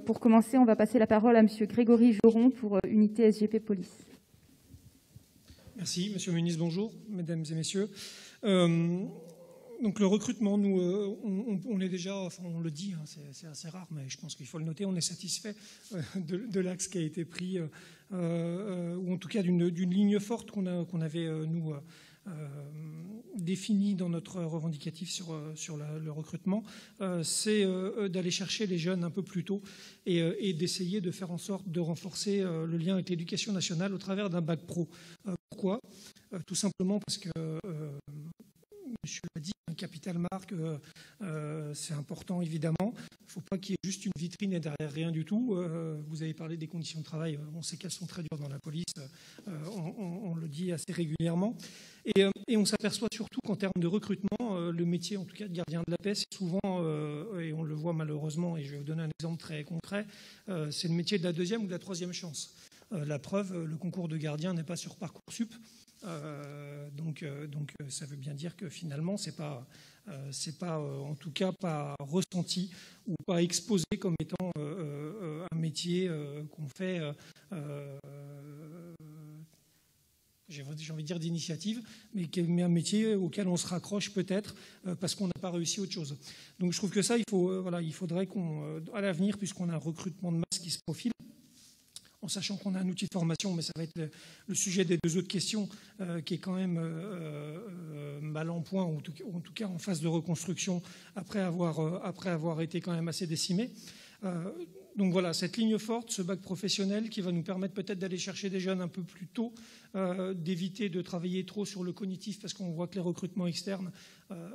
Pour commencer, on va passer la parole à M. Grégory Joron pour Unité SGP Police. Merci, Monsieur le ministre, bonjour, mesdames et messieurs. Donc le recrutement, nous, on est déjà, enfin on le dit, hein, c'est assez rare, mais je pense qu'il faut le noter, on est satisfait de l'axe qui a été pris, ou en tout cas d'une ligne forte qu'on avait, nous, défini dans notre revendicatif sur le recrutement, c'est d'aller chercher les jeunes un peu plus tôt et d'essayer de faire en sorte de renforcer le lien avec l'éducation nationale au travers d'un bac pro. Pourquoi ? Tout simplement parce que, monsieur l'a dit, un capital marque, c'est important évidemment. Il ne faut pas qu'il y ait juste une vitrine et derrière rien du tout. Vous avez parlé des conditions de travail, on sait qu'elles sont très dures dans la police, on le dit assez régulièrement. Et on s'aperçoit surtout qu'en termes de recrutement, le métier, en tout cas de gardien de la paix, c'est souvent, et on le voit malheureusement, et je vais vous donner un exemple très concret, c'est le métier de la deuxième ou de la troisième chance. La preuve, le concours de gardien n'est pas sur Parcoursup, donc ça veut bien dire que finalement, c'est pas en tout cas pas ressenti ou pas exposé comme étant un métier qu'on fait. J'ai envie de dire d'initiative, mais un métier auquel on se raccroche peut-être parce qu'on n'a pas réussi autre chose. Donc je trouve que ça, il faudrait qu'à l'avenir, puisqu'on a un recrutement de masse qui se profile, en sachant qu'on a un outil de formation, mais ça va être le sujet des deux autres questions, qui est quand même mal en point, ou en tout cas en phase de reconstruction, après avoir été quand même assez décimé. Donc voilà, cette ligne forte, ce bac professionnel qui va nous permettre peut-être d'aller chercher des jeunes un peu plus tôt, d'éviter de travailler trop sur le cognitif parce qu'on voit que les recrutements externes,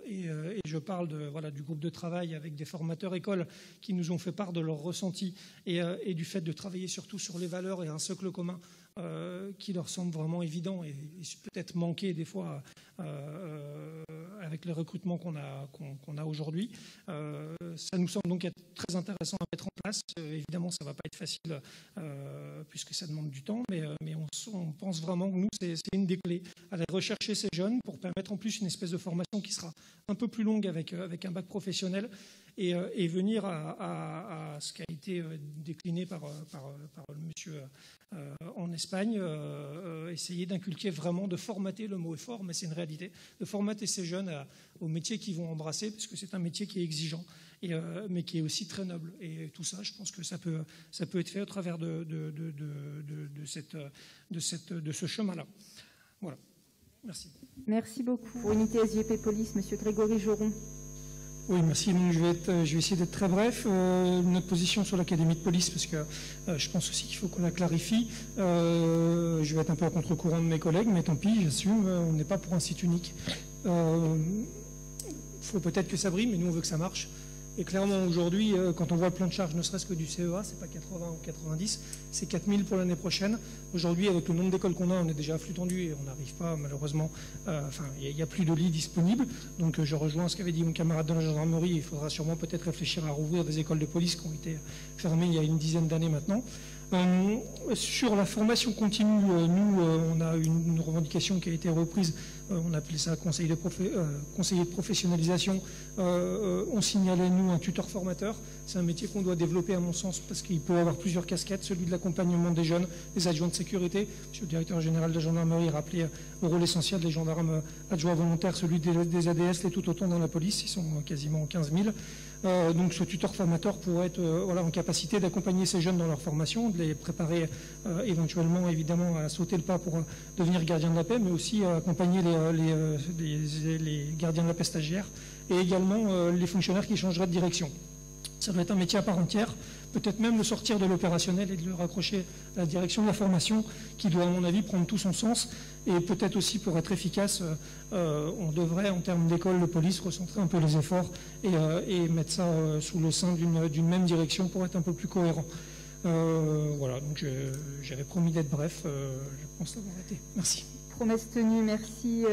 et je parle du groupe de travail avec des formateurs écoles qui nous ont fait part de leur ressenti et du fait de travailler surtout sur les valeurs et un socle commun qui leur semble vraiment évident et peut-être manqué des fois avec les recrutements qu'on a aujourd'hui. Ça nous semble donc être très intéressant à mettre en place. Évidemment, ça ne va pas être facile puisque ça demande du temps, mais on pense vraiment que nous, c'est une des clés, aller rechercher ces jeunes pour permettre en plus une espèce de formation qui sera un peu plus longue avec un bac professionnel et venir à ce qui a été décliné par le monsieur en Espagne, essayer d'inculquer vraiment, de formater, le mot est fort, mais c'est une réalité, de formater ces jeunes au métier qu'ils vont embrasser, parce que c'est un métier qui est exigeant, mais qui est aussi très noble. Et tout ça, je pense que ça peut être fait au travers de ce chemin-là. Voilà. Merci. Merci beaucoup. Pour Unité SGP Police, M. Grégory Joron. Oui, merci. Donc, je vais essayer d'être très bref. Notre position sur l'Académie de police, parce que je pense aussi qu'il faut qu'on la clarifie. Je vais être un peu à contre-courant de mes collègues, mais tant pis, j'assume, on n'est pas pour un site unique. Il faut peut-être que ça brille, mais nous, on veut que ça marche. Et clairement, aujourd'hui, quand on voit le plan de charge, ne serait-ce que du CEA, c'est pas 80 ou 90, c'est 4000 pour l'année prochaine. Aujourd'hui, avec le nombre d'écoles qu'on a, on est déjà à flux tendu et on n'arrive pas, malheureusement, il n'y a plus de lits disponibles. Donc, je rejoins ce qu'avait dit mon camarade de la gendarmerie. Il faudra sûrement peut-être réfléchir à rouvrir des écoles de police qui ont été fermées il y a une dizaine d'années maintenant. Sur la formation continue, nous, on a une revendication qui a été reprise, on appelait ça conseiller de professionnalisation. On signalait, nous, un tuteur formateur. C'est un métier qu'on doit développer, à mon sens, parce qu'il peut avoir plusieurs casquettes, celui de l'accompagnement des jeunes, des adjoints de sécurité. Monsieur le directeur général de la gendarmerie rappelait le rôle essentiel des gendarmes adjoints volontaires, celui des ADS, les tout autant dans la police, ils sont quasiment 15 000. Donc ce tuteur formateur pourrait être en capacité d'accompagner ces jeunes dans leur formation, de les préparer éventuellement évidemment à sauter le pas pour devenir gardien de la paix, mais aussi à accompagner les gardiens de la paix stagiaires et également les fonctionnaires qui changeraient de direction. Ça doit être un métier à part entière, peut-être même le sortir de l'opérationnel et de le raccrocher à la direction de la formation qui doit, à mon avis, prendre tout son sens. Et peut-être aussi, pour être efficace, on devrait, en termes d'école de police, recentrer un peu les efforts et mettre ça sous le sein d'une même direction pour être un peu plus cohérent. Voilà, donc j'avais promis d'être bref, je pense l'avoir été. Merci. Promesse tenue, merci.